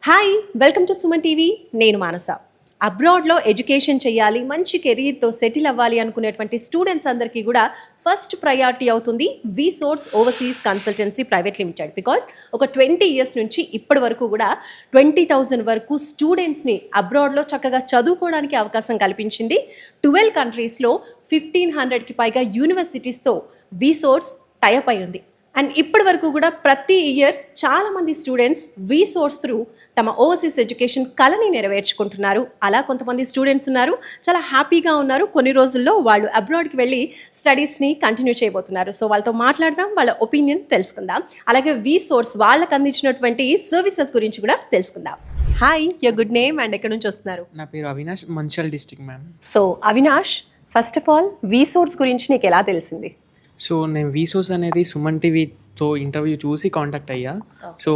Hi, welcome to Suman TV. నేను మానస. అబ్రాడ్లో education చేయాలి, మంచి కెరీర్తో సెటిల్ అవ్వాలి అనుకునేటువంటి స్టూడెంట్స్ అందరికీ కూడా ఫస్ట్ ప్రయారిటీ అవుతుంది V source overseas consultancy private limited. Because ఒక 20 ఇయర్స్ నుంచి ఇప్పటి వరకు కూడా 20,000 వరకు స్టూడెంట్స్ని అబ్రాడ్లో చక్కగా చదువుకోవడానికి అవకాశం కల్పించింది. 12 కంట్రీస్లో 1,500కి పైగా యూనివర్సిటీస్తో వి సోర్స్ టైఅప్ అయి ఉంది. అండ్ ఇప్పటి వరకు కూడా ప్రతి ఇయర్ చాలామంది స్టూడెంట్స్ వి సోర్స్ త్రూ తమ ఓవర్సీస్ ఎడ్యుకేషన్ కళని నెరవేర్చుకుంటున్నారు. అలా కొంతమంది స్టూడెంట్స్ ఉన్నారు, చాలా హ్యాపీగా ఉన్నారు. కొన్ని రోజుల్లో వాళ్ళు అబ్రాడ్కి వెళ్ళి స్టడీస్ని కంటిన్యూ చేయబోతున్నారు. సో వాళ్ళతో మాట్లాడదాం, వాళ్ళ ఒపీనియన్ తెలుసుకుందాం. అలాగే వి సోర్స్ వాళ్ళకి అందించినటువంటి సర్వీసెస్ గురించి కూడా తెలుసుకుందాం. Hi, your good name and ఎక్కడి నుంచి వస్తున్నారు? నా పేరు Avinash, Mancherial district ma'am. So Avinash, first of all V Source గురించి నీకు ఎలా తెలిసింది? సో నేను వీసోస్ అనేది సుమన్ టీవీతో ఇంటర్వ్యూ చూసి కాంటాక్ట్ అయ్యా. సో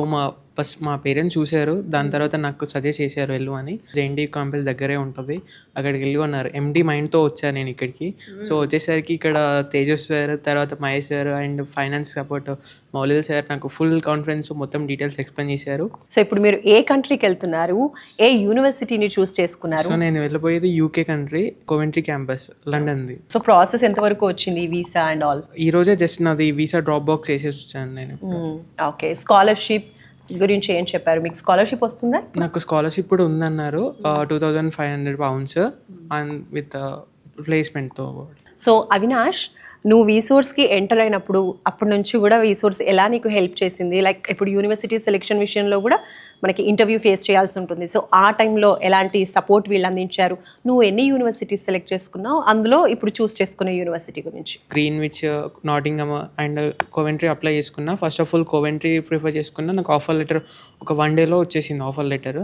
ఫస్ట్ మా పేరెంట్స్ చూశారు, దాని తర్వాత నాకు సజెస్ట్ చేశారు వెళ్ళు అని. జేఎన్టీ క్యాంపస్ దగ్గరే ఉంటుంది, అక్కడికి వెళ్ళి ఉన్నారు. ఎండి మైండ్తో వచ్చాను నేను ఇక్కడికి. సో వచ్చేసరికి ఇక్కడ తేజస్ సార్, తర్వాత Mahesh sir and finance support Moulil sir నాకు ఫుల్ కాన్ఫిడెన్స్ మొత్తం డీటెయిల్స్ ఎక్స్ప్లెయిన్ చేశారు. సో ఇప్పుడు మీరు ఏ కంట్రీకి వెళ్తున్నారు, ఏ యూనివర్సిటీని చూస్ చేసుకున్నారు? సో నేను వెళ్ళబోయేది యూకే కంట్రీ, కోవెంట్రీ క్యాంపస్, లండన్ది. సో ప్రాసెస్ ఎంతవరకు వచ్చింది, వీసా అండ్ ఆల్? ఈ రోజే జస్ట్ నాది వీసా డ్రాప్ బాక్స్ వేసేసి వచ్చాను నేను. ఓకే, స్కాలర్షిప్ గురించి ఏం చెప్పారు? మీకు స్కాలర్షిప్ వస్తుందా? నాకు స్కాలర్షిప్ కూడా ఉందన్నారు, £2,500 అండ్ విత్ ప్లేస్మెంట్తో. సో అవినాష్, నువ్వు వీసోర్స్కి ఎంటర్ అయినప్పుడు అప్పటి నుంచి కూడా వీసోర్స్ ఎలా నీకు హెల్ప్ చేసింది? లైక్ ఇప్పుడు యూనివర్సిటీ సెలెక్షన్ విషయంలో కూడా మనకి ఇంటర్వ్యూ ఫేస్ చేయాల్సి ఉంటుంది. సో ఆ టైంలో ఎలాంటి సపోర్ట్ వీళ్ళు అందించారు? నువ్వు ఎన్ని యూనివర్సిటీస్ సెలెక్ట్ చేసుకున్నావు, అందులో ఇప్పుడు చూస్ చేసుకునే యూనివర్సిటీ గురించి? Greenwich, Nottingham and Coventry apply చేసుకున్నా. First of all Coventry prefer చేసుకున్నా. నాకు ఆఫర్ లెటర్ ఒక 1 డేలో వచ్చేసింది ఆఫర్ లెటర్.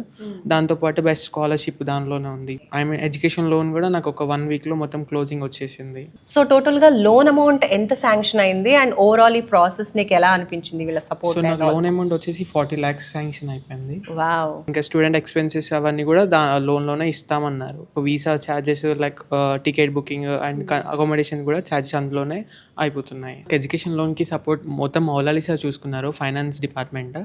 దాంతోపాటు బెస్ట్ స్కాలర్షిప్ దానిలోనే ఉంది. ఐ మీన్ ఎడ్యుకేషన్ లోన్ కూడా నాకు ఒక 1 వీక్లో మొత్తం క్లోజింగ్ వచ్చేసింది. సో టోటల్గా లోన్ అమౌంట్ ఎంత శాంక్షన్ అయింది అండ్ ఓవరాల్ ఈ ప్రాసెస్ నీకు ఎలా అనిపించింది వీళ్ళ సపోర్ట్? సో నాకు లోన్ అమౌంట్ వచ్చేసి 40 lakhs శాంక్షన్ అయిపోయింది. వావ్. ఇంకా స్టూడెంట్ ఎక్స్పెన్సెస్ అవన్నీ కూడా లోన్లోనే ఇస్తామన్నారు. Visa charges like ticket booking and accommodation కూడా ఛార్జెస్ అందులోనే అయిపోతున్నాయి. ఎడ్యుకేషన్ లోన్కి సపోర్ట్ మొత్తం మౌలాలిసా చూసుకున్నారు, ఫైనాన్స్ డిపార్ట్మెంట్.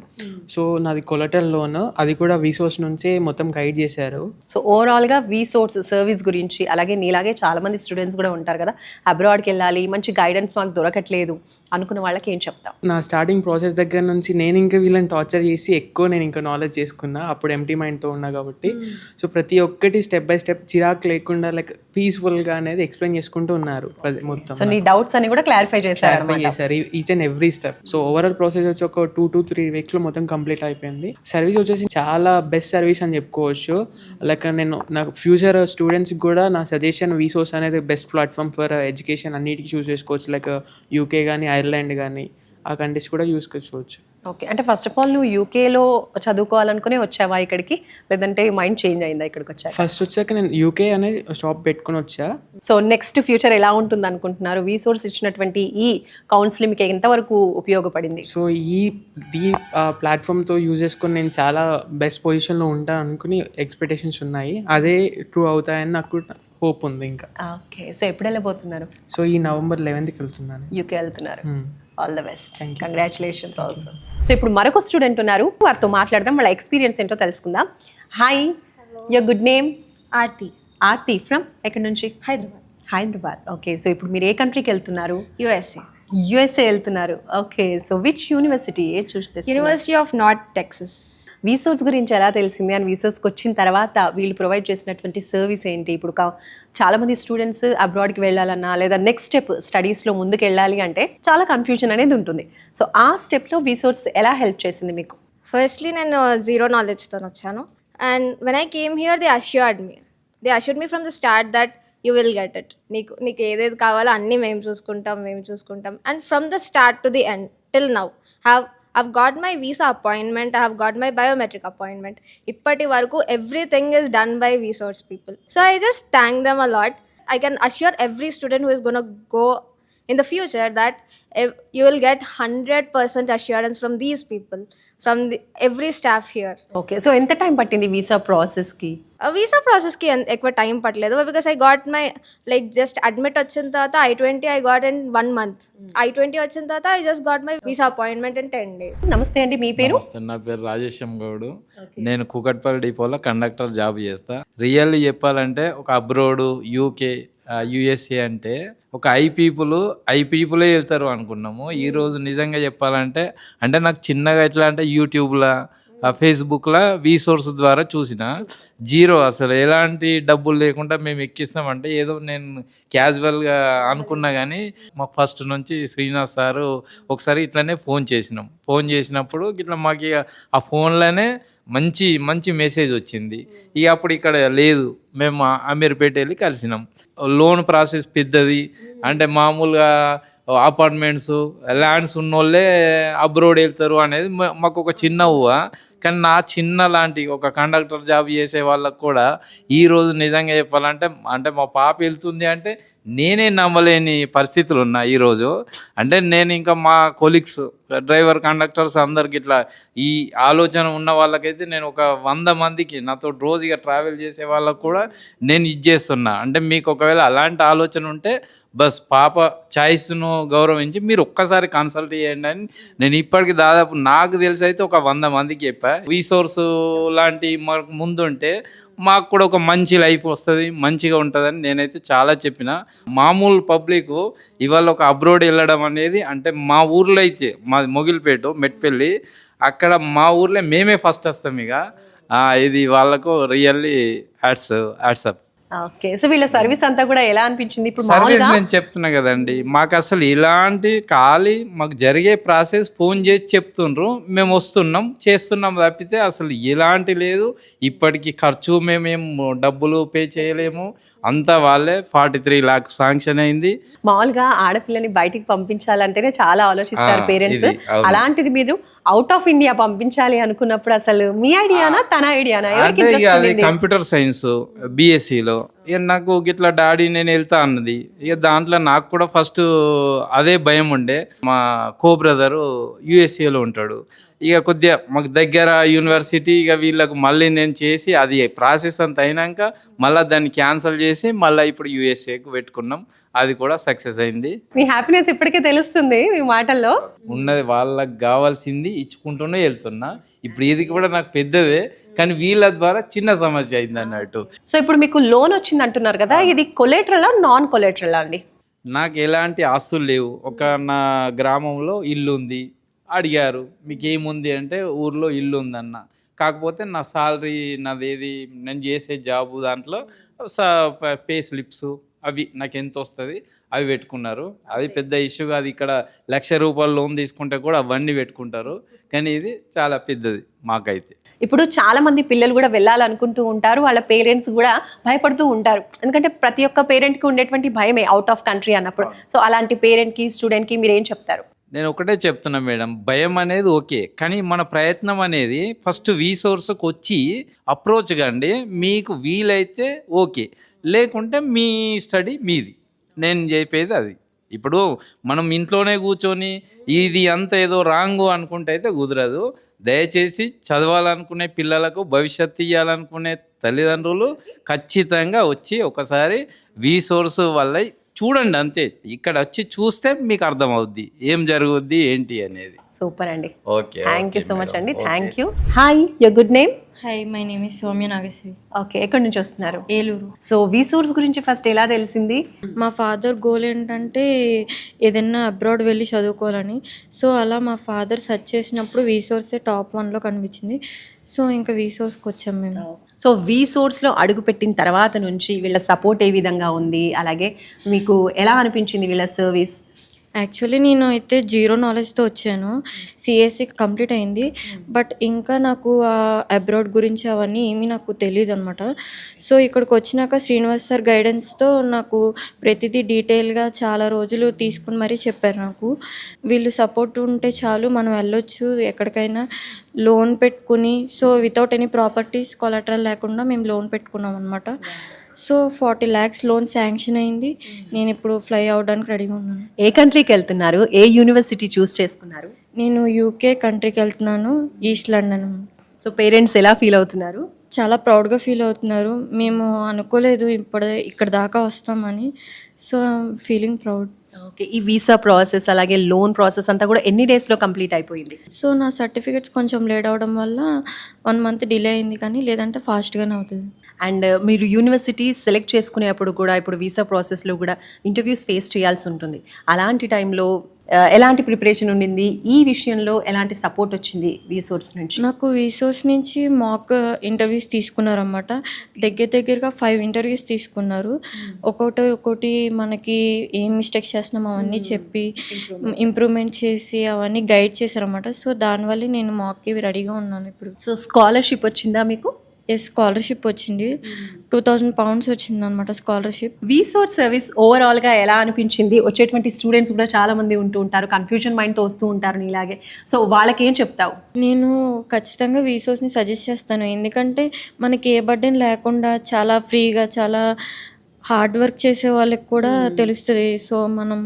సో నాది కొలటరల్ లోన్, అది కూడా వీసోర్స్ నుంచే మొత్తం గైడ్ చేశారు. సో ఓవరాల్గా వీసోర్స్ సర్వీస్ గురించి, అలాగే నీలాగే చాలా మంది స్టూడెంట్స్ కూడా ఉంటారు కదా, అబ్రాడ్కి వెళ్ళాలి, మంచి గైడెన్స్ మాకు దొరకట్లేదు అనుకున్న వాళ్ళకి ఏం చెప్తావు? నా స్టార్టింగ్ ప్రాసెస్ దగ్గర నుంచి నేను ఇంకా వీళ్ళని టార్చర్ చేసి ఎక్కువ నేను ఇంకా నాలెడ్జ్ చేసుకున్నా. అప్పుడు ఎంటీ మైండ్తో ఉన్నా కాబట్టి. సో ప్రతి ఒక్కటి స్టెప్ బై స్టెప్ చిరాకు లేకుండా లైక్ పీస్ఫుల్గా అనేది ఎక్స్ప్లెయిన్ చేసుకుంటూ ఉన్నారు మొత్తం. సో నీ డౌట్స్ అని కూడా క్లారిఫై చేశారు each and every step. So overall process వచ్చి ఒక 2 to 3 weeks లో మొత్తం కంప్లీట్ అయిపోయింది. సర్వీస్ వచ్చేసి చాలా బెస్ట్ సర్వీస్ అని చెప్పుకోవచ్చు. లైక్ నేను నాకు ఫ్యూచర్ స్టూడెంట్స్కి కూడా నా సజెషన్ వీసోర్స్ అనేది బెస్ట్ ప్లాట్ఫామ్ ఫర్ ఎడ్యుకేషన్ అన్నిటికీ చూస్ చేసుకోవచ్చు. లైక్ యూకే కానీ ఐర్లాండ్ కానీ ఆ కంట్రీస్ కూడా యూస్ చేసుకోవచ్చు. ఓకే, అంటే ఫస్ట్ ఆఫ్ ఆల్ నువ్వు యూకేలో చదువుకోవాలనుకునే వచ్చావా ఇక్కడికి, లేదంటే మైండ్ చేంజ్ అయిందా ఇక్కడికి వచ్చాక? ఫస్ట్ వచ్చాక నేను యూకే అనే షాప్ పెట్టుకుని వచ్చా. సో నెక్స్ట్ ఫ్యూచర్ ఎలా ఉంటుంది అనుకుంటున్నారు? వీసోర్స్ ఇచ్చినటువంటి ఈ కౌన్సిలింగ్ మీకు ఎంతవరకు ఉపయోగపడింది? సో ఈ ప్లాట్ఫామ్తో యూజ్ చేసుకొని నేను చాలా బెస్ట్ పొజిషన్లో ఉంటాను అనుకుని ఎక్స్పెక్టేషన్స్ ఉన్నాయి. అదే ట్రూ అవుతాయని నాకు హోప్ ఉంది ఇంకా. ఓకే, సో ఎప్పుడు వెళ్ళబోతున్నారు? సో ఈ November 11th వెళ్తున్నాను. యూకే వెళ్తున్నారు. All the best, congratulations also. So ఇప్పుడు మరొక స్టూడెంట్ ఉన్నారు, వారితో మాట్లాడదాం, వాళ్ళ ఎక్స్పీరియన్స్ ఏంటో తెలుసుకుందాం. Hi, your good name? Aarti. Aarti from ఎక్కడి నుంచి? హైదరాబాద్. ఓకే, సో ఇప్పుడు మీరు ఏ కంట్రీకి వెళ్తున్నారు? యుఎస్ఏ వెళ్తున్నారు. Okay, so which university choose చేస్తారు? University of North Texas. V source గురించి ఎలా తెలిసింది అండ్ వీసోర్స్కి వచ్చిన తర్వాత వీళ్ళు ప్రొవైడ్ చేసినటువంటి సర్వీస్ ఏంటి? ఇప్పుడు చాలామంది స్టూడెంట్స్ అబ్రాడ్కి వెళ్ళాలన్నా లేదా నెక్స్ట్ స్టెప్ స్టడీస్లో ముందుకు వెళ్ళాలి అంటే చాలా కన్ఫ్యూజన్ అనేది ఉంటుంది. సో ఆ స్టెప్లో వీసోర్స్ ఎలా హెల్ప్ చేసింది మీకు? ఫస్ట్లీ నేను జీరో నాలెడ్జ్తో వచ్చాను. And when I came here they assured me from the start that you will get it. నీకు ఏదేది కావాలో అన్నీ మేము చూసుకుంటాం. And from the start to the end till now I've got my visa appointment, I have got my biometric appointment. Ippati varaku everything is done by VSource people. So I just thank them a lot. I can assure every student who is going to go in the future that you will get 100% assurance from these people, from every staff here. Okay. So ఎంత time పట్టింది visa ప్రాసెస్కి? Visa ప్రాసెస్కి ఎక్కువ time పట్టలేదు because I got my like just admit వచ్చిన తర్వాత I-20 I got in 1 month. I-20 వచ్చిన తర్వాత I just got my visa appointment in 10 days. నమస్తే అండి, మీ పేరు? నమస్తే, నా పేరు రాజేశం గౌడ్. నేను కూకట్పల్లి డిపోలో కండక్టర్ జాబ్ చేస్తా. రియల్లీ చెప్పాలంటే ఒక అబ్రోడ్, యూకే, యుఎస్ఏ అంటే ఒక ఐ పీపులే వెళ్తారు అనుకున్నాము. ఈరోజు నిజంగా చెప్పాలంటే అంటే నాకు చిన్నగా ఎట్లా అంటే యూట్యూబ్లో, ఫేస్బుక్లో వీసోర్స్ ద్వారా చూసిన జీరో, అసలు ఎలాంటి డబ్బులు లేకుండా మేము ఎక్కిస్తామంటే ఏదో నేను క్యాజువల్గా అనుకున్నా. కానీ మాకు ఫస్ట్ నుంచి శ్రీనివాస్ సారు ఒకసారి ఇట్లనే ఫోన్ చేసినప్పుడు ఇట్లా మాకు ఆ ఫోన్లోనే మంచి మెసేజ్ వచ్చింది. ఇక అప్పుడు ఇక్కడ లేదు, మేము అమీర్పేట వెళ్ళి కలిసినాం. లోన్ ప్రాసెస్ పెద్దది అంటే మామూలుగా అపార్ట్మెంట్స్, ల్యాండ్స్ ఉన్నోళ్ళే అబ్రోడ్ వెళ్తారు అనేది మాకు ఒక చిన్న ఊహ. కానీ నా చిన్న లాంటి ఒక కండక్టర్ జాబ్ చేసే వాళ్ళకు కూడా ఈరోజు నిజంగా చెప్పాలంటే అంటే మా పాప వెళ్తుంది అంటే నేనే నమ్మలేని పరిస్థితులు ఉన్నాయి ఈరోజు. అంటే నేను ఇంకా మా కొలీగ్స్, డ్రైవర్, కండక్టర్స్ అందరికి ఇట్లా ఈ ఆలోచన ఉన్న వాళ్ళకైతే నేను ఒక 100 మందికి నాతో రోజుగా ట్రావెల్ చేసే వాళ్ళకు కూడా నేను ఇచ్చేస్తున్నా. అంటే మీకు ఒకవేళ అలాంటి ఆలోచన ఉంటే బస్ పాప చాయిస్ను గౌరవించి మీరు ఒక్కసారి కన్సల్ట్ చేయండి అని నేను ఇప్పటికి దాదాపు నాకు తెలిసి అయితే ఒక 100 మందికి చెప్పా. వీసోర్స్ లాంటి మనకు ముందుంటే మాకు కూడా ఒక మంచి లైఫ్ వస్తుంది, మంచిగా ఉంటుందని నేనైతే చాలా చెప్పిన. మామూలు పబ్లిక్ ఇవాళ ఒక అబ్రోడ్ వెళ్ళడం అనేది అంటే మా ఊర్లో అయితే మాది మొగిలిపేట, మెట్పల్లి, అక్కడ మా ఊర్లో మేమే ఫస్ట్ వస్తాం. ఇక ఇది వాళ్ళకు రియల్లీ హ్యాట్సప్. ఓకే. సో వీళ్ళ సర్వీస్ అంతా కూడా ఎలా అనిపించింది? ఇప్పుడు సర్వీస్ నేను చెప్తున్నా కదండి, మాకు అసలు ఇలాంటి ఖాళీ మాకు జరిగే ప్రాసెస్ ఫోన్ చేసి చెప్తుండ్రు, మేము వస్తున్నాం చేస్తున్నాం తప్పితే అసలు ఎలాంటి లేదు. ఇప్పటికి ఖర్చు మేమేం డబ్బులు పే చేయలేము, అంతా వాళ్ళే. 43 lakhs శాంక్షన్ అయింది. మామూలుగా ఆడపిల్లని బయటికి పంపించాలంటేనే చాలా ఆలోచిస్తారు పేరెంట్స్. అలాంటిది మీరు అవుట్ ఆఫ్ ఇండియా పంపించాలి అనుకున్నప్పుడు అసలు మీ ఐడియానా తన ఐడియానా? అంటే ఇక అది కంప్యూటర్ సైన్స్ BSc ఇక నాకు గిట్లా డాడీ నేను వెళ్తా అన్నది. ఇక దాంట్లో నాకు కూడా ఫస్ట్ అదే భయం ఉండే. మా బ్రదరు USA ఉంటాడు, ఇక కొద్దిగా మాకు దగ్గర యూనివర్సిటీ. ఇక వీళ్ళకు మళ్ళీ నేను చేసి అది ప్రాసెస్ అంత అయినాక మళ్ళీ దాన్ని క్యాన్సిల్ చేసి మళ్ళీ ఇప్పుడు USAకు పెట్టుకున్నాం. అది కూడా సక్సెస్ అయింది. మీ హ్యాపీనెస్ ఇప్పటికే తెలుస్తుంది మీ మాటల్లో. ఉన్నది వాళ్ళకి కావాల్సింది ఇచ్చుకుంటూనే వెళ్తున్నా. ఇప్పుడు ఇది కూడా నాకు పెద్దదే, కానీ వీళ్ళ ద్వారా చిన్న సమస్య అయింది అన్నట్టు. సో ఇప్పుడు మీకు లోన్ వచ్చింది అంటున్నారు కదా, ఇది కొలేటరలా నాన్ కొలేటరలా అండి? నాకు ఎలాంటి ఆస్తులు లేవు. ఒక నా గ్రామంలో ఇల్లు ఉంది. అడిగారు మీకు ఏముంది అంటే ఊర్లో ఇల్లు ఉందన్న. కాకపోతే నా సాలరీ, నాదేది నేను చేసే జాబు దాంట్లో పే స్లిప్స్ అవి నాకు ఎంత వస్తుంది అవి పెట్టుకున్నారు. అది పెద్ద ఇష్యూ కాదు. ఇక్కడ ₹1,00,000 లోన్ తీసుకుంటే కూడా అవన్నీ పెట్టుకుంటారు. కానీ ఇది చాలా పెద్దది మాకైతే. ఇప్పుడు చాలా మంది పిల్లలు కూడా వెళ్ళాలనుకుంటూ ఉంటారు, వాళ్ళ పేరెంట్స్ కూడా భయపడుతూ ఉంటారు. ఎందుకంటే ప్రతి ఒక్క పేరెంట్కి ఉండేటువంటి భయమే అవుట్ ఆఫ్ కంట్రీ అన్నప్పుడు. సో అలాంటి పేరెంట్కి, స్టూడెంట్కి మీరు ఏం చెప్తారు? నేను ఒకటే చెప్తున్నా మేడం, భయం అనేది ఓకే, కానీ మన ప్రయత్నం అనేది ఫస్ట్ వీసోర్స్కి వచ్చి అప్రోచ్ కండి. మీకు వీలైతే ఓకే, లేకుంటే మీ స్టడీ మీది. నేను చెప్పేది అది. ఇప్పుడు మనం ఇంట్లోనే కూర్చొని ఇది అంత ఏదో రాంగు అనుకుంటే అయితే కుదరదు. దయచేసి చదవాలనుకునే పిల్లలకు, భవిష్యత్తు ఇవ్వాలనుకునే తల్లిదండ్రులు ఖచ్చితంగా వచ్చి ఒకసారి వీసోర్స్ వల్ల చూడండి. అంతే, ఇక్కడ వచ్చి చూస్తే మీకు అర్థమవుద్ది ఏం జరుగుద్ది ఏంటి అనేది. సూపర్ అండి. Okay, thank you so much అండి. Thank you. Hi, your good name? Hi, my name is Soumya Nagasri. Okay, ఎక్కడి నుంచి వస్తున్నారు? ఏలూరు. సో వీసోర్స్ గురించి ఫస్ట్ ఎలా తెలిసింది? మా ఫాదర్ గోల్ ఏంటంటే ఏదైనా అబ్రాడ్ వెళ్ళి చదువుకోవాలని. సో అలా మా ఫాదర్ సెర్చ్ చేసినప్పుడు వీసోర్సే టాప్ 1లో కనిపించింది. సో ఇంకా వీసోర్స్కి వచ్చాం మేము. సో వీసోర్స్లో అడుగుపెట్టిన తర్వాత నుంచి వీళ్ళ సపోర్ట్ ఏ విధంగా ఉంది, అలాగే మీకు ఎలా అనిపించింది వీళ్ళ సర్వీస్? యాక్చువల్లీ నేను అయితే 0 నాలెడ్జ్తో వచ్చాను. CSC కంప్లీట్ అయింది, బట్ ఇంకా నాకు అబ్రాడ్ గురించి అవన్నీ ఏమీ నాకు తెలియదు అనమాట. సో ఇక్కడికి వచ్చినాక శ్రీనివాస్ సార్ గైడెన్స్తో నాకు ప్రతిదీ డీటెయిల్గా చాలా రోజులు తీసుకుని మరీ చెప్పారు నాకు. వీళ్ళు సపోర్ట్ ఉంటే చాలు, మనం వెళ్ళొచ్చు ఎక్కడికైనా. లోన్ పెట్టుకుని, so without any properties, collateral లేకుండా మేము లోన్ పెట్టుకున్నాం అనమాట. సో 40 lakhs లోన్ శాంక్షన్ అయింది. నేను ఇప్పుడు ఫ్లై అవ్వడానికి రెడీగా ఉన్నాను. ఏ కంట్రీకి వెళ్తున్నారు? ఏ యూనివర్సిటీ చూస్ చేసుకున్నారు? నేను యూకే కంట్రీకి వెళ్తున్నాను, ఈస్ట్ లండన్. సో పేరెంట్స్ ఎలా ఫీల్ అవుతున్నారు? చాలా ప్రౌడ్గా ఫీల్ అవుతున్నారు. మేము అనుకోలేదు ఇక్కడ దాకా వస్తామని. So feeling proud. ఓకే, ఈ వీసా ప్రాసెస్ అలాగే లోన్ ప్రాసెస్ అంతా కూడా ఎన్ని డేస్లో కంప్లీట్ అయిపోయింది? సో నా సర్టిఫికెట్స్ కొంచెం లేట్ అవడం వల్ల 1 month డిలే అయింది, కానీ లేదంటే ఫాస్ట్గానే అవుతుంది. అండ్ మీరు యూనివర్సిటీ సెలెక్ట్ చేసుకునేప్పుడు కూడా ఇప్పుడు వీసా ప్రాసెస్లో కూడా ఇంటర్వ్యూస్ ఫేస్ చేయాల్సి ఉంటుంది. అలాంటి టైంలో ఎలాంటి ప్రిపరేషన్ ఉండింది? ఈ విషయంలో ఎలాంటి సపోర్ట్ వచ్చింది వీసోర్స్ నుంచి? నాకు వీసోర్స్ నుంచి మాక్ ఇంటర్వ్యూస్ తీసుకున్నారన్నమాట. దగ్గరగా 5 ఇంటర్వ్యూస్ తీసుకున్నారు. ఒక్కొక్కటి మనకి ఏం మిస్టేక్స్ చేస్తున్నాం అవన్నీ చెప్పి ఇంప్రూవ్మెంట్ చేసి అవన్నీ గైడ్ చేశారన్నమాట. సో దానివల్ల నేను మాక్కి రెడీగా ఉన్నాను ఇప్పుడు. సో స్కాలర్షిప్ వచ్చిందా మీకు? స్కాలర్షిప్ వచ్చింది. 2000 pounds వచ్చింది అనమాట స్కాలర్షిప్. వీసోర్స్ సర్వీస్ ఓవరాల్గా ఎలా అనిపించింది? వచ్చేటువంటి స్టూడెంట్స్ కూడా చాలా మంది ఉంటూ ఉంటారు, కన్ఫ్యూజన్ మైండ్తో వస్తూ ఉంటారు నీలాగే. సో వాళ్ళకి ఏం చెప్తావు? నేను ఖచ్చితంగా వీసోర్స్ని సజెస్ట్ చేస్తాను. ఎందుకంటే మనకి ఏ బర్డెన్ లేకుండా చాలా ఫ్రీగా, చాలా హార్డ్ వర్క్ చేసే వాళ్ళకి కూడా తెలుస్తుంది. సో మనం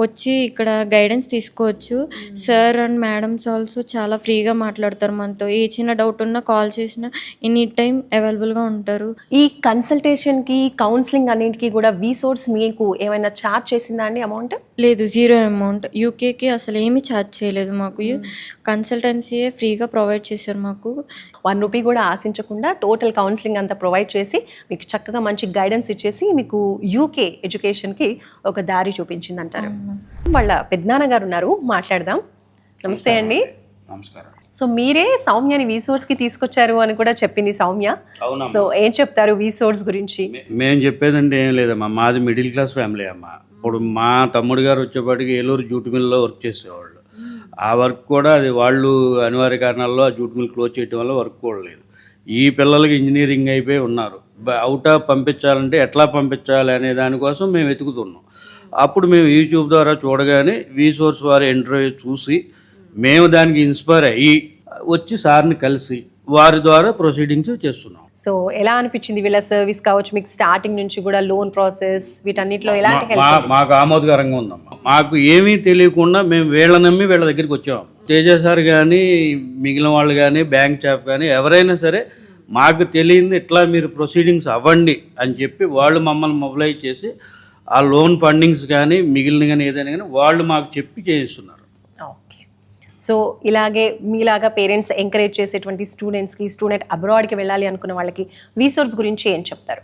వచ్చి ఇక్కడ గైడెన్స్ తీసుకోవచ్చు. సార్ అండ్ మేడమ్స్ ఆల్సో చాలా ఫ్రీగా మాట్లాడతారు మనతో. ఏ చిన్న డౌట్ ఉన్నా కాల్ చేసినా ఎనీ టైం అవైలబుల్గా ఉంటారు. ఈ కన్సల్టేషన్కి, కౌన్సిలింగ్ అన్నింటికి కూడా వీసోర్స్ మీకు ఏమైనా ఛార్జ్ చేసిందా అండి అమౌంట్? లేదు, 0 అమౌంట్. యూకేకి అసలు ఏమీ ఛార్జ్ చేయలేదు మాకు. కన్సల్టెన్సీయే ఫ్రీగా ప్రొవైడ్ చేశారు మాకు. 1 రూపీ కూడా ఆశించకుండా టోటల్ కౌన్సిలింగ్ అంతా ప్రొవైడ్ చేసి మీకు చక్కగా మంచి గైడెన్స్ ఇచ్చేసి మీకు యూకే ఎడ్యుకేషన్కి ఒక దారి చూపించింది అంటారు. వాళ్ళ పెద్దనాన్న గారు ఉన్నారు, మాట్లాడదాం. నమస్తే అండి. నమస్కారం. సో మీరే సౌమ్యని వీసోర్స్కి తీసుకొచ్చారు అని కూడా చెప్పింది సౌమ్య. సో ఏం చెప్తారు వీసోర్స్ గురించి? మేము చెప్పేదంటే ఏం లేదమ్మా, మాది మిడిల్ క్లాస్ ఫ్యామిలీ అమ్మా. ఇప్పుడు మా తమ్ముడు గారు వచ్చేపాటికి ఏలూరు జూట్ మిల్లో వర్క్ చేసేవాళ్ళు. ఆ వర్క్ కూడా అది వాళ్ళు అనివార్య కారణాల్లో ఆ జూట్ మిల్ క్లోజ్ చేయడం వల్ల వర్క్ కూడా లేదు. ఈ పిల్లలకి ఇంజనీరింగ్ అయిపోయి ఉన్నారు. అవుట్ ఆఫ్ పంపించాలంటే ఎట్లా పంపించాలి అనే దానికోసం మేము వెతుకుతున్నాం. అప్పుడు మేము యూట్యూబ్ ద్వారా చూడగానే వీసోర్స్ వారి ఇంటర్వ్యూ చూసి మేము దానికి ఇన్స్పైర్ అయ్యి వచ్చి సార్ని కలిసి వారి ద్వారా ప్రొసీడింగ్స్ చేస్తున్నాం. సో ఎలా అనిపించింది వీళ్ళ సర్వీస్ కావచ్చు? మీకు స్టార్టింగ్ నుంచి కూడా లోన్ ప్రాసెస్ వీటన్నిటిలో ఎలాంటి హెల్ప్? మాకు ఆమోదకరంగా ఉందమ్మా. మాకు ఏమీ తెలియకుండా మేము వీళ్ళ నమ్మి వీళ్ళ దగ్గరికి వచ్చాము. తేజ సార్ కానీ, మిగిలిన వాళ్ళు కానీ, బ్యాంక్ స్టాఫ్ కానీ ఎవరైనా సరే మాకు తెలియంది ఇట్లా మీరు ప్రొసీడింగ్స్ అవ్వండి అని చెప్పి వాళ్ళు మమ్మల్ని మొబిలైజ్ చేసి ఆ లోన్ ఫండింగ్స్ కానీ మిగిలిన కానీ ఏదైనా కానీ వాళ్ళు మాకు చెప్పి చేయిస్తున్నారు. ఓకే. సో ఇలాగే మీలాగా పేరెంట్స్ ఎంకరేజ్ చేసేటువంటి స్టూడెంట్స్కి, స్టూడెంట్ అబ్రాడ్కి వెళ్ళాలి అనుకున్న వాళ్ళకి వీసోర్స్ గురించి ఏం చెప్తారు?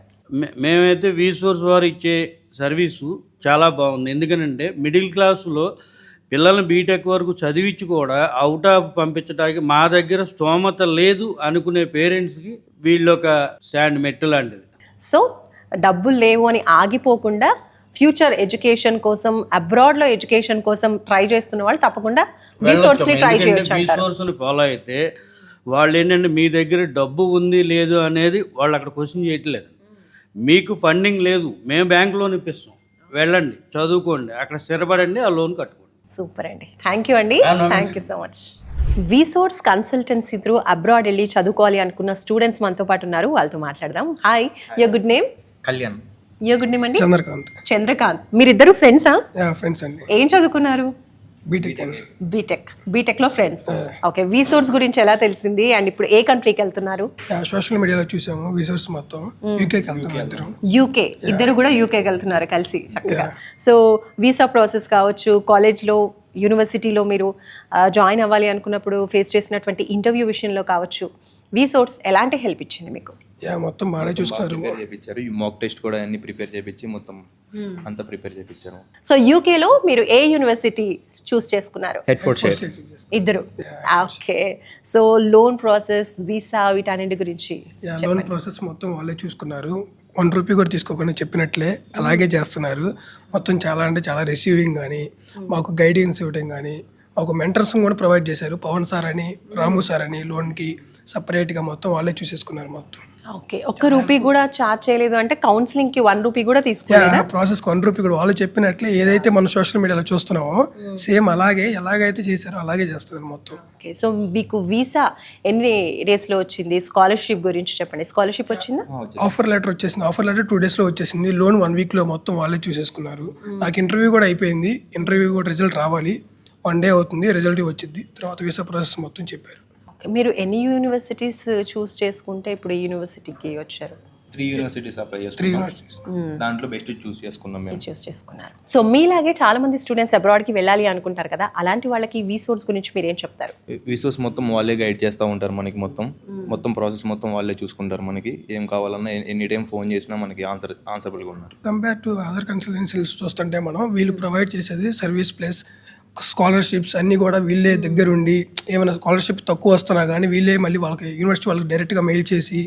మేమైతే వీసోర్స్ వారు ఇచ్చే సర్వీసు చాలా బాగుంది. ఎందుకనంటే మిడిల్ క్లాసులో పిల్లల్ని బీటెక్ వరకు చదివించి కూడా అవుట్ ఆఫ్ పంపించడానికి మా దగ్గర స్తోమత లేదు అనుకునే పేరెంట్స్కి వీళ్ళు ఒక స్టాండ్ మెట్టు లాంటిది. సో డబ్బులు లేవు అని ఆగిపోకుండా ఫ్యూచర్ ఎడ్యుకేషన్ కోసం, అబ్రాడ్లో ఎడ్యుకేషన్ కోసం ట్రై చేస్తున్న వాళ్ళు తప్పకుండా వీసోర్స్ని ట్రై చేయొచ్చు అంటారు. వీసోర్స్ని ఫాలో అయితే వాళ్ళు ఏంటంటే మీ దగ్గర డబ్బు ఉంది లేదు అనేది వాళ్ళు అక్కడ క్వశ్చన్ చేయట్లేదు. మీకు ఫండింగ్ లేదు, మేము బ్యాంక్ లోన్ ఇప్పిస్తాం, వెళ్ళండి చదువుకోండి, అక్కడ స్థిరపడండి, ఆ లోన్ కట్టుకోండి. సూపర్ అండి, థ్యాంక్ యూ అండి, thank you so much. వీసోర్స్ consultancy through abroad వెళ్ళి చదువుకోవాలి అనుకున్న స్టూడెంట్స్ మనతో పాటు ఉన్నారు, వాళ్ళతో మాట్లాడదాం. Hi, your good name? Kalyan. Your good name అండి? చంద్రకాంత్. చంద్రకాంత్. మీరిద్దరు ఫ్రెండ్సా? ఫ్రెండ్స్ అండి. ఏం చదువుకున్నారు? బీటెక్ అండి. బీటెక్లో ఫ్రెండ్స్. ఓకే, వీసోర్స్ గురించి ఎలా తెలిసింది అండ్ ఇప్పుడు ఏ కంట్రీకి వెళ్తున్నారు? సోషల్ మీడియాలో చూసాము వీసోర్స్ మొత్తం. యూకేకి వెళ్తున్నాం ఇద్దరు. యూకే, ఇద్దరు కూడా యూకేకి వెళ్తున్నారు కలిసి చక్కగా. సో వీసా ప్రాసెస్ కావచ్చు, కాలేజ్లో, యూనివర్సిటీలో మీరు జాయిన్ అవ్వాలి అనుకున్నప్పుడు ఫేస్ చేసినటువంటి ఇంటర్వ్యూ విషయంలో కావచ్చు, వీసోర్స్ ఎలాంటి హెల్ప్ ఇచ్చింది మీకు? మొత్తం బాగా చూసుకున్నారు. చేయించారు, ఈ మాక్ టెస్ట్ కూడా అన్ని ప్రిపేర్ చేయించి మొత్తం అంతా ప్రిపేర్ చేయించారు. సో యూకేలో మీరు ఏ యూనివర్సిటీ చూస్ చేసుకున్నారు? హెడ్ఫోర్డ్షైర్. ఇద్దరు. Okay. So loan process, visa, వీటన్నిటి గురించి లోన్ ప్రాసెస్ మొత్తం వాళ్ళే చూసుకున్నారు. 1 రూపీ కూడా తీసుకోకుండా చెప్పినట్లే అలాగే చేస్తున్నారు. మొత్తం చాలా అంటే చాలా రిసీవింగ్ కానీ, మాకు గైడెన్స్ ఇవ్వడం కానీ, మాకు మెంటర్స్ కూడా ప్రొవైడ్ చేశారు. పవన్ సార్ అని, రాము సార్ అని లోన్కి సపరేట్గా మొత్తం వాళ్ళే చూసేసుకున్నారు మొత్తం. ఓకే, ఒక్క రూపీ కూడా చార్జ్ చేయలేదు అంటే కౌన్సిలింగ్ కి 1 రూపీ కూడా తీసుకోలేదా? ప్రాసెస్ 1 రూపీ కూడా వాళ్ళు చెప్పినట్లే ఏదైతే మనం సోషల్ మీడియాలో చూస్తున్నామో సేమ్ అలాగే ఎలాగైతే చేశారో అలాగే చేస్తున్నారు మొత్తం. ఓకే, సో మీకు వీసా ఎన్ని డేస్ లో వచ్చింది? స్కాలర్షిప్ గురించి చెప్పండి. స్కాలర్షిప్ వచ్చిందా? ఆఫర్ లెటర్ వచ్చేసింది. ఆఫర్ లెటర్ 2 days లో వచ్చేసింది. లోన్ 1 week లో మొత్తం వాళ్ళే చూసేసుకున్నారు. నాకు ఇంటర్వ్యూ కూడా అయిపోయింది. ఇంటర్వ్యూ కూడా రిజల్ట్ రావాలి, 1 day అవుతుంది, రిజల్ట్ వచ్చింది. తర్వాత వీసా ప్రాసెస్ మొత్తం చెప్పారు. ఓకే, మీరు ఎన్ని యూనివర్సిటీస్ చూస్ చేసుకుంటే ఇప్పుడు ఈ యూనివర్సిటీకి వచ్చారు? 3 యూనివర్సిటీస్ అప్లై చేసుకున్నాం. దాంట్లో బెస్ట్ చూస్ చేసుకున్నాం మేము. చూస్ చేసుకున్నారు. సో మీలాగే చాలా మంది స్టూడెంట్స్ అబ్రాడ్కి వెళ్ళాలి అనుకుంటారు కదా, అలాంటి వాళ్ళకి వీసోర్స్ గురించి మీరు ఏం చెప్తారు? విసోస్ మొత్తం వాళ్ళే గైడ్ చేస్తూ ఉంటారు మనకి. మొత్తం ప్రాసెస్ మొత్తం వాళ్ళే చూసుకుంటారు. మనకి ఏం కావాలన్నా ఎనీ టైం ఫోన్ చేసినా మనకి ఆన్సరబుల్గా ఉన్నారు. కంపేర్ టు అదర్ కన్సల్టెన్సీస్ చూస్తుంటే మనం వీళ్ళు ప్రొవైడ్ చేసేది సర్వీస్ ప్లస్ స్కాలర్షిప్స్ అన్నీ కూడా వీళ్ళే దగ్గరుండి, ఏమైనా స్కాలర్షిప్ తక్కువ వస్తున్నా కానీ వీళ్ళే మళ్ళీ వాళ్ళకి యూనివర్సిటీ వాళ్ళకి డైరెక్ట్గా మెయిల్ చేసి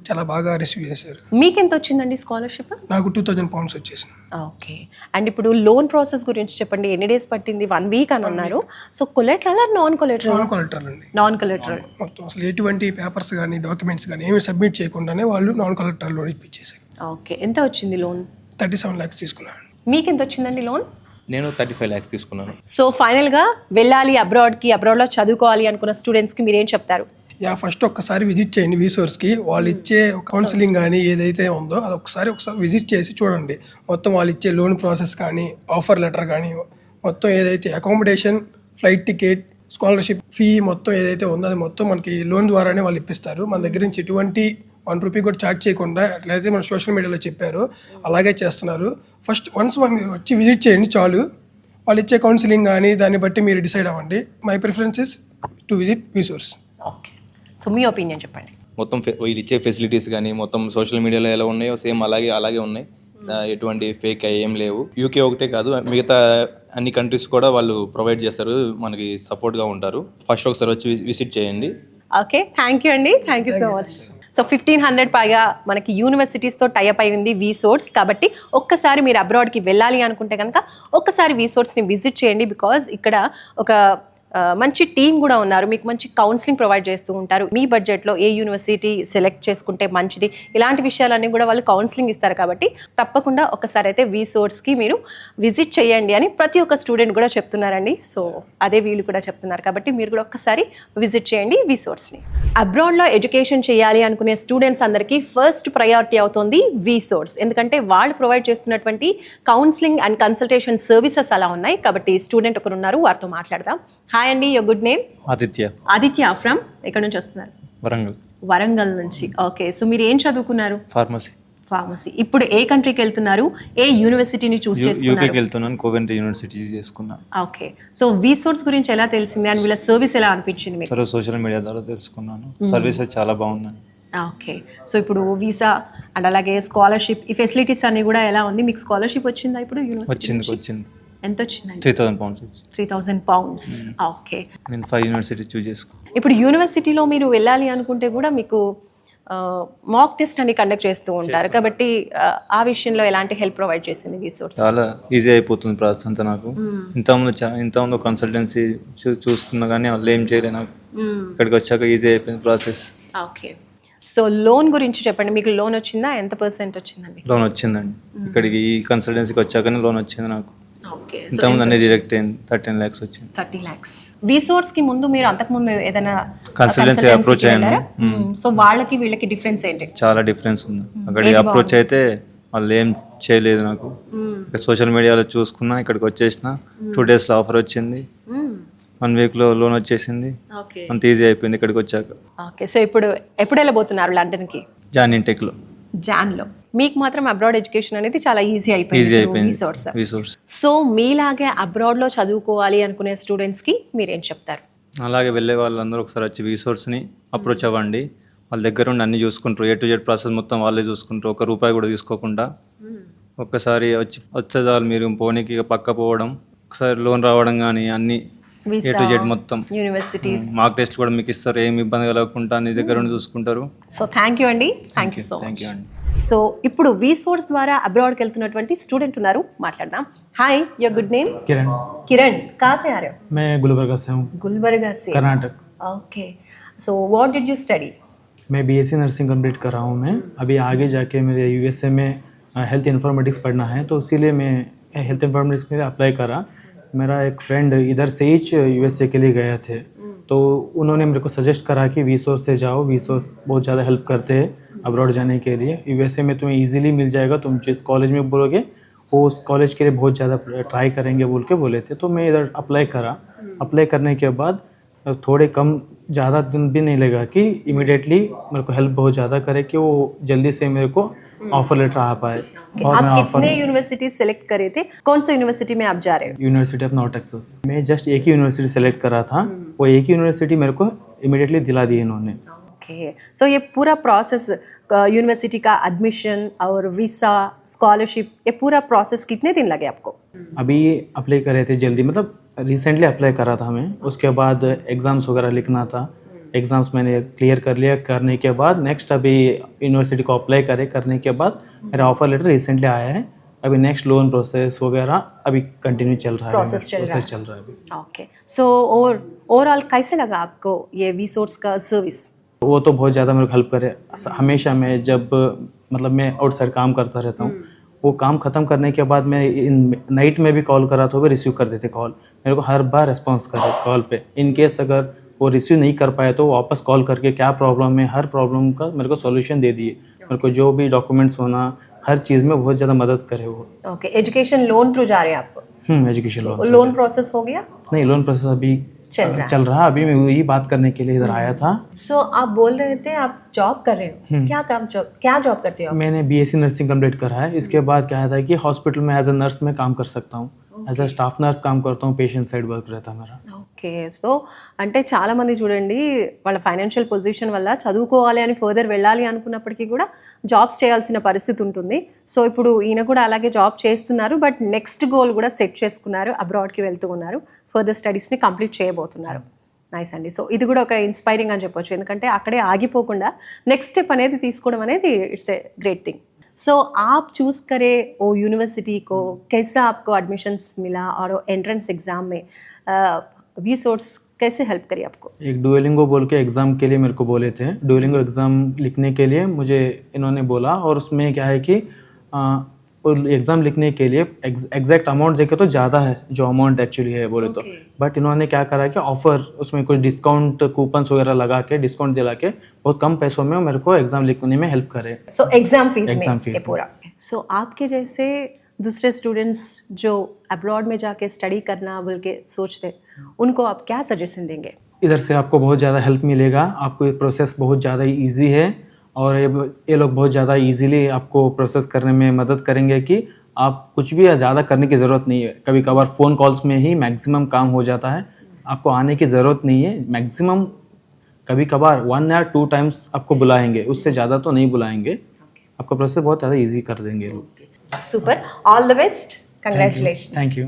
చాలా బాగా రిసీవ్ చేశారు. మీకు ఎంత వచ్చిందండి స్కాలర్షిప్? నాకు 2000 pounds వచ్చేసింది. ఓకే, అండ్ ఇప్పుడు లోన్ ప్రాసెస్ గురించి చెప్పండి. ఎన్ని డేస్ పట్టింది? 1 week అని అన్నారు. So collateral or non collateral? Collateral అండి. Non collateral. మొత్తం అసలు ఎటువంటి పేపర్స్ కానీ డాక్యుమెంట్స్ కానీ ఏమి సబ్మిట్ చేయకుండానే వాళ్ళు నాన్ కొలెటరల్ లోన్ ఇప్పించేసారు. ఓకే, ఎంత వచ్చింది లోన్? 37 lakhs తీసుకున్నాను. మీకు ఎంత వచ్చిందండి లోన్? నేను 35 lakhs తీసుకున్నాను. సో ఫైనల్గా వెళ్ళాలి అబ్రాడ్లో చదువుకోవాలి అనుకున్న స్టూడెంట్స్కి మీరేం చెప్తారు? ఫస్ట్ ఒక్కసారి విజిట్ చేయండి వీసోర్స్కి. వాళ్ళు ఇచ్చే కౌన్సిలింగ్ కానీ ఏదైతే ఉందో అది ఒకసారి విజిట్ చేసి చూడండి. మొత్తం వాళ్ళు ఇచ్చే లోన్ ప్రాసెస్ కానీ ఆఫర్ లెటర్ కానీ మొత్తం ఏదైతే accommodation, flight ticket, scholarship fee మొత్తం ఏదైతే ఉందో అది మొత్తం మనకి లోన్ ద్వారానే వాళ్ళు ఇప్పిస్తారు. మన దగ్గర నుంచి ఎటువంటి 1 రూపీ కూడా ఛార్జ్ చేయకుండా ఎట్లయితే మన సోషల్ మీడియాలో చెప్పారో అలాగే చేస్తున్నారు. ఫస్ట్ వన్స్ మీరు వచ్చి విజిట్ చేయండి చాలు. వాళ్ళు ఇచ్చే కౌన్సిలింగ్ కానీ దాన్ని బట్టి మీరు డిసైడ్ అవ్వండి. My preference is to visit వీసోర్స్. Okay, so me opinion చెప్పండి. మొత్తం వీళ్ళు ఇచ్చే ఫెసిలిటీస్ కానీ మొత్తం సోషల్ మీడియాలో ఎలా ఉన్నాయో సేమ్ అలాగే ఉన్నాయి. ఎటువంటి ఫేక్ ఏం లేవు. యూకే ఒకటే కాదు, మిగతా అన్ని కంట్రీస్ కూడా వాళ్ళు ప్రొవైడ్ చేస్తారు, మనకి సపోర్ట్గా ఉంటారు. ఫస్ట్ ఒకసారి వచ్చి విజిట్ చేయండి. ఓకే, థ్యాంక్ యూ అండి, thank you so much. So 1500 పైగా మనకి యూనివర్సిటీస్తో టైఅప్ అయి ఉంది వీసోర్స్. కాబట్టి ఒక్కసారి మీరు అబ్రాడ్కి వెళ్ళాలి అనుకుంటే కనుక ఒక్కసారి వీసోర్స్ని విజిట్ చేయండి. బికాజ్ ఇక్కడ ఒక మంచి టీం కూడా ఉన్నారు, మీకు మంచి కౌన్సిలింగ్ ప్రొవైడ్ చేస్తూ ఉంటారు. మీ బడ్జెట్లో ఏ యూనివర్సిటీ సెలెక్ట్ చేసుకుంటే మంచిది, ఇలాంటి విషయాలన్నీ కూడా వాళ్ళు కౌన్సిలింగ్ ఇస్తారు. కాబట్టి తప్పకుండా ఒకసారి అయితే వీసోర్స్కి మీరు విజిట్ చేయండి అని ప్రతి ఒక్క స్టూడెంట్ కూడా చెప్తున్నారండి. సో అదే వీళ్ళు కూడా చెప్తున్నారు. కాబట్టి మీరు కూడా ఒక్కసారి విజిట్ చేయండి వీసోర్స్ని. అబ్రాడ్లో ఎడ్యుకేషన్ చేయాలి అనుకునే స్టూడెంట్స్ అందరికీ ఫస్ట్ ప్రయారిటీ అవుతుంది వీసోర్స్. ఎందుకంటే వాళ్ళు ప్రొవైడ్ చేస్తున్నటువంటి కౌన్సిలింగ్ అండ్ కన్సల్టేషన్ సర్వీసెస్ అలా ఉన్నాయి. కాబట్టి స్టూడెంట్ ఒకరు ఉన్నారు, వారితో మాట్లాడదాం. హాయ్ అండి, your good name? Aditya from ఎక్కడ నుంచి వస్తున్నారు? వరంగల్ నుంచి. ఓకే, సో మీరు ఏం చదువుకున్నారు? ఫార్మసీ. ఇప్పుడు ఏ కంట్రీకి వెళ్తున్నారు? ఏ యూనివర్సిటీని చూస్ చేసుకున్నారు? కోవెంట్రీ యూనివర్సిటీ చేసుకున్నా. ఓకే, సో వీసోర్స్ గురించి ఎలా తెలిసింది అండ్ వీళ్ళ సర్వీస్ ఎలా అనిపించింది మీకు? సోషల్ మీడియా ద్వారా తెలుసుకున్నాను. సర్వీస్ చాలా బాగుందని. ఓకే, సో ఇప్పుడు వీసా అండ్ అలాగే స్కాలర్షిప్ ఈ ఫెసిలిటీస్ అన్ని కూడా ఎలా ఉంది? మీకు స్కాలర్షిప్ వచ్చిందా ఇప్పుడు యూనివర్సిటీ? వచ్చింది. ఎంత వచ్చిందండి? 3000 pounds. 3000 pounds. ఓకే, నేను 5 యూనివర్సిటీ చూస్ చేసుకున్నాను. ఇప్పుడు యూనివర్సిటీలో మీరు వెళ్ళాలి అనుకుంటే కూడా మీకు మాక్ టెస్ట్ అని కండక్ట్ చేస్తూ ఉంటారు. కాబట్టి ఆ విషయంలో ఎలాంటి హెల్ప్ ప్రొవైడ్ చేసింది వీసోర్స్? చాలా ఈజీ అయిపోతుంది ప్రాసెస్ అంతా నాకు. ఇంతకుముందు కన్సల్టెన్సీ చూసుకున్నా కానీ వాళ్ళు ఏం చేయలే నాకు. ఇక్కడికి వచ్చాక ఈజీ అయిపోయింది ప్రాసెస్. ఓకే, సో లోన్ గురించి చెప్పండి. మీకు లోన్ వచ్చిందా? ఎంత % వచ్చిందండి? లోన్ వచ్చిందండి. ఇక్కడికి ఈ కన్సల్టెన్సీకి వచ్చాకనే లోన్ వచ్చింది నాకు. ఓకే, ఇంతకుముందు అన్ని డైరెక్ట్ అయింది. 13 lakhs వచ్చింది. 30 lakhs. వీసోర్స్ కి ముందు మీరు అంతకుముందు ఏదైనా కన్సల్టెన్సీ అప్రోచ్ అయ్యాను. సో వాళ్ళకి వీళ్ళకి డిఫరెన్స్ ఏంటి? చాలా డిఫరెన్స్ ఉంది. అక్కడికి అప్రోచ్ అయితే వాళ్ళు ఏం చేయలేదు నాకు. ఇక్కడ సోషల్ మీడియాలో చూసుకున్నా, ఇక్కడికి వచ్చేసిన 2 days ఆఫర్ వచ్చింది. 1 week లోన్ వచ్చేసింది. అంత ఈజీ అయిపోయింది ఇక్కడికి వచ్చాక. ఓకే, సో ఇప్పుడు ఎప్పుడు వెళ్ళబోతున్నారు లండన్కి? జాన్లో. మీకు మాత్రం అబ్రాడ్ ఎడ్యుకేషన్ అనేది చాలా ఈజీ అయిపోయింది. సో మీలాగే అబ్రాడ్లో చదువుకోవాలి అనుకునే స్టూడెంట్స్కి మీరేం చెప్తారు? అలాగే వెళ్ళే వాళ్ళందరూ ఒకసారి వచ్చి వీసోర్స్ని అప్రోచ్ అవ్వండి. వాళ్ళ దగ్గర ఉండి అన్ని చూసుకుంటారు. A to Z ప్రాసెస్ మొత్తం వాళ్ళే చూసుకుంటారు. 1 రూపాయి కూడా తీసుకోకుండా. ఒక్కసారి వచ్చే చాలు మీరు పోనీకి పక్క పోవడం, ఒకసారి లోన్ రావడం కానీ అన్ని A to Z మొత్తం యూనివర్సిటీస్ మార్క్ టెస్ట్ కూడా మీకు ఇస్తారు. ఏమి ఇబ్బంది కలగకుండా అన్ని దగ్గర ఉండి చూసుకుంటారు. సో థ్యాంక్ యూ అండి, thank you so much. So ఇప్పుడు వీసోర్స్ ద్వారా అబ్రాడ్కి వెళ్తున్నటువంటి స్టూడెంట్ ఉన్నారు, మాట్లాడదాం. Hi, your good name? Kiran. कहाँ से आ रहे हो? मैं गुलबर्गा से हूँ. गुलबर्गा से, Karnataka. Okay. So what did you study? मैं बीएससी नर्सिंग कंप्लीट कर रहा हूँ मैं। अभी आगे जाके मेरे यूएसए में हेल्थ इन्फॉर्मेटिक्स पढ़ना है, तो इसीलिए मैं हेल्थ इन्फॉर्मेटिक्स में अप्लाई करा। मेरा एक फ्रेंड इधर से ही यूएसए के लिए गए थे, तो उन्होंने मेरे को सजेस्ट करा कि वीसोर्स से जाओ, वीसोर्स बहुत ज़्यादा हेल्प करते हैं अब्रॉड जाने के लिए। यूएसए में तुम्हें ईजिली मिल जाएगा, तुम जिस कॉलेज में बोलोगे वो उस कॉलेज के लिए बहुत ज़्यादा ट्राई करेंगे बोल के बोले थे। तो मैं इधर अप्लाई करा। अप्लाई करने के बाद थोड़े कम ज़्यादा दिन भी नहीं लगा कि इमिडिएटली मेरे को हेल्प बहुत ज़्यादा करे कि वो जल्दी से मेरे को ऑफर लेटर आ पाए। और मैं आप ऑफर कितने यूनिवर्सिटी सेलेक्ट करे थे? कौन सा यूनिवर्सिटी में आप जा रहे हो? University of north Texas. मैं जस्ट एक ही यूनिवर्सिटी सेलेक्ट करा था, वो एक ही यूनिवर्सिटी मेरे को इमिडिएटली दिला दी इन्होंने। ओके, सो ये पूरा प्रोसेस यूनिवर्सिटी का एडमिशन और वीसा स्कॉलरशिप, ये पूरा प्रोसेस कितने दिन लगे आपको? अभी अप्लाई करे थे जल्दी, मतलब रिसेंटली अप्लाई करा था मैं। उसके बाद एग्ज़ाम्स वगैरह लिखना था, एग्ज़ाम्स मैंने क्लियर कर लिया। करने के बाद नेक्स्ट अभी यूनिवर्सिटी को अप्लाई करने के बाद मेरा ऑफर लेटर रिसेंटली आया है। अभी नेक्स्ट लोन प्रोसेस वगैरह अभी कंटिन्यू चल रहा है, प्रोसेस चल रहा है अभी। ओके, सो ओवरऑल कैसे लगा आपको ये वीसोर्स का सर्विस? वो तो बहुत ज़्यादा मेरे को हेल्प करे। हमेशा मैं जब मतलब मैं आउटसाइड काम करता रहता हूँ, वो काम ख़त्म करने के बाद मैं नाइट में भी कॉल करा तो वो रिसीव कर देते कॉल। मेरे को हर बार रिस्पॉन्स करे कॉल पे। इन केस अगर वो रिसीव नहीं कर पाए तो वापस कॉल करके क्या प्रॉब्लम है, हर प्रॉब्लम का मेरे को सॉल्यूशन दे दिए। मेरे को जो भी डॉक्यूमेंट्स होना, हर चीज़ में बहुत ज़्यादा मदद करे वो। ओके, एजुकेशन लोन थ्रू जा रहे हैं आप? Education loan. लोन प्रोसेस हो गया? नहीं, लोन प्रोसेस अभी चल रहा। अभी मैं यही बात करने के लिए इधर आया था। सो आप बोल रहे थे आप जॉब कर रहे हो, क्या जॉब करते हो आप? मैंने बीएससी नर्सिंग कंप्लीट करा है। इसके बाद क्या था कि हॉस्पिटल में एज अ नर्स में काम कर सकता हूँ। एज अ स्टाफ नर्स काम करता हूँ, पेशेंट साइड वर्क रहता है मेरा। ఓకే, సో అంటే చాలామంది చూడండి వాళ్ళ ఫైనాన్షియల్ పొజిషన్ వల్ల చదువుకోవాలి అని ఫర్దర్ వెళ్ళాలి అనుకున్నప్పటికీ కూడా జాబ్స్ చేయాల్సిన పరిస్థితి ఉంటుంది. సో ఇప్పుడు ఈయన కూడా అలాగే జాబ్ చేస్తున్నారు, బట్ నెక్స్ట్ గోల్ కూడా సెట్ చేసుకున్నారు, అబ్రాడ్కి వెళ్తూ ఉన్నారు, ఫర్దర్ స్టడీస్ని కంప్లీట్ చేయబోతున్నారు. నైస్ అండి. సో ఇది కూడా ఒక ఇన్స్పైరింగ్ అని చెప్పొచ్చు, ఎందుకంటే అక్కడే ఆగిపోకుండా నెక్స్ట్ స్టెప్ అనేది తీసుకోవడం అనేది ఇట్స్ ఏ గ్రేట్ థింగ్. सो आप चूज़ करें वो यूनिवर्सिटी को, कैसा आपको एडमिशन्स मिला और एंट्रेंस एग्ज़ाम में वीसोर्स कैसे हेल्प करी आपको? एक डुओलिंगो बोल के एग्ज़ाम के लिए मेरे को बोले थे। डुओलिंगो एग्ज़ाम लिखने के लिए मुझे इन्होंने बोला, और उसमें क्या है कि एग्ज़ाम लिखने के लिए एग्जैक्ट अमाउंट देखे तो ज़्यादा है जो अमाउंट एक्चुअली है बोले तो, बट इन्होंने क्या करा कि ऑफ़र उसमें कुछ डिस्काउंट कूपन्स वगैरह लगा के, डिस्काउंट दिला के बहुत कम पैसों में मेरे को एग्ज़ाम लिखने में हेल्प करे। सो एग्ज़ाम फीस एग्जाम में फीस ये पूरा। सो आपके जैसे दूसरे स्टूडेंट्स जो अब्रॉड में जाके स्टडी करना बोल के सोचते, उनको आप क्या सजेशन देंगे? इधर से आपको बहुत ज़्यादा हेल्प मिलेगा। आपको ये प्रोसेस बहुत ज़्यादा ईजी है, और ये लोग बहुत ज़्यादा इजीली आपको प्रोसेस करने में मदद करेंगे कि आप कुछ भी ज़्यादा करने की ज़रूरत नहीं है। कभी कभार फ़ोन कॉल्स में ही मैक्सिमम काम हो जाता है, आपको आने की ज़रूरत नहीं है। मैक्सिमम कभी कभार 1 या 2 टाइम्स आपको बुलाएंगे, उससे ज़्यादा तो नहीं बुलाएंगे। आपका प्रोसेस बहुत ज़्यादा ईजी कर देंगे लोग। Super, all the best, congratulations. Thank you.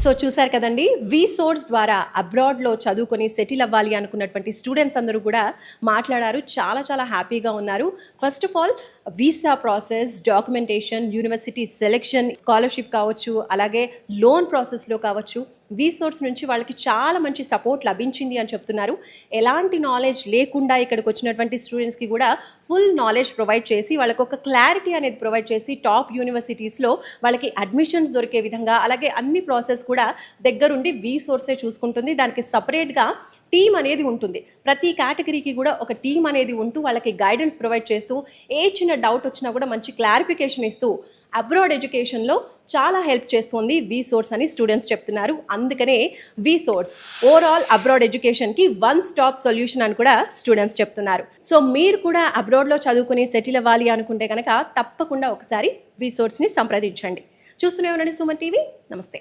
So చూసారు కదండి, వీసోర్స్ ద్వారా అబ్రాడ్లో చదువుకొని సెటిల్ అవ్వాలి అనుకున్నటువంటి స్టూడెంట్స్ అందరూ కూడా మాట్లాడారు. చాలా చాలా హ్యాపీగా ఉన్నారు. First of all visa process, documentation, university selection, scholarship కావచ్చు, అలాగే లోన్ ప్రాసెస్లో కావచ్చు, వీసోర్స్ నుంచి వాళ్ళకి చాలా మంచి సపోర్ట్ లభించింది అని చెప్తున్నారు. ఎలాంటి నాలెడ్జ్ లేకుండా ఇక్కడికి వచ్చినటువంటి స్టూడెంట్స్కి కూడా ఫుల్ నాలెడ్జ్ ప్రొవైడ్ చేసి వాళ్ళకి ఒక క్లారిటీ అనేది ప్రొవైడ్ చేసి టాప్ యూనివర్సిటీస్లో వాళ్ళకి అడ్మిషన్స్ దొరికే విధంగా, అలాగే అన్ని ప్రాసెస్ కూడా దగ్గరుండి వీసోర్సే చూసుకుంటుంది. దానికి సపరేట్గా టీమ్ అనేది ఉంటుంది. ప్రతి కేటగిరీకి కూడా ఒక టీం అనేది ఉంటూ వాళ్ళకి గైడెన్స్ ప్రొవైడ్ చేస్తూ, ఏ చిన్న డౌట్ వచ్చినా కూడా మంచి క్లారిఫికేషన్ ఇస్తూ అబ్రాడ్ ఎడ్యుకేషన్లో చాలా హెల్ప్ చేస్తుంది వీసోర్స్ అని స్టూడెంట్స్ చెప్తున్నారు. అందుకనే వీసోర్స్ ఓవరాల్ అబ్రాడ్ ఎడ్యుకేషన్కి 1 స్టాప్ సొల్యూషన్ అని కూడా స్టూడెంట్స్ చెప్తున్నారు. సో మీరు కూడా అబ్రాడ్లో చదువుకుని సెటిల్ అవ్వాలి అనుకుంటే కనుక తప్పకుండా ఒకసారి వీసోర్స్ని సంప్రదించండి. చూస్తూనే ఉండండి సుమన్ టీవీ. నమస్తే.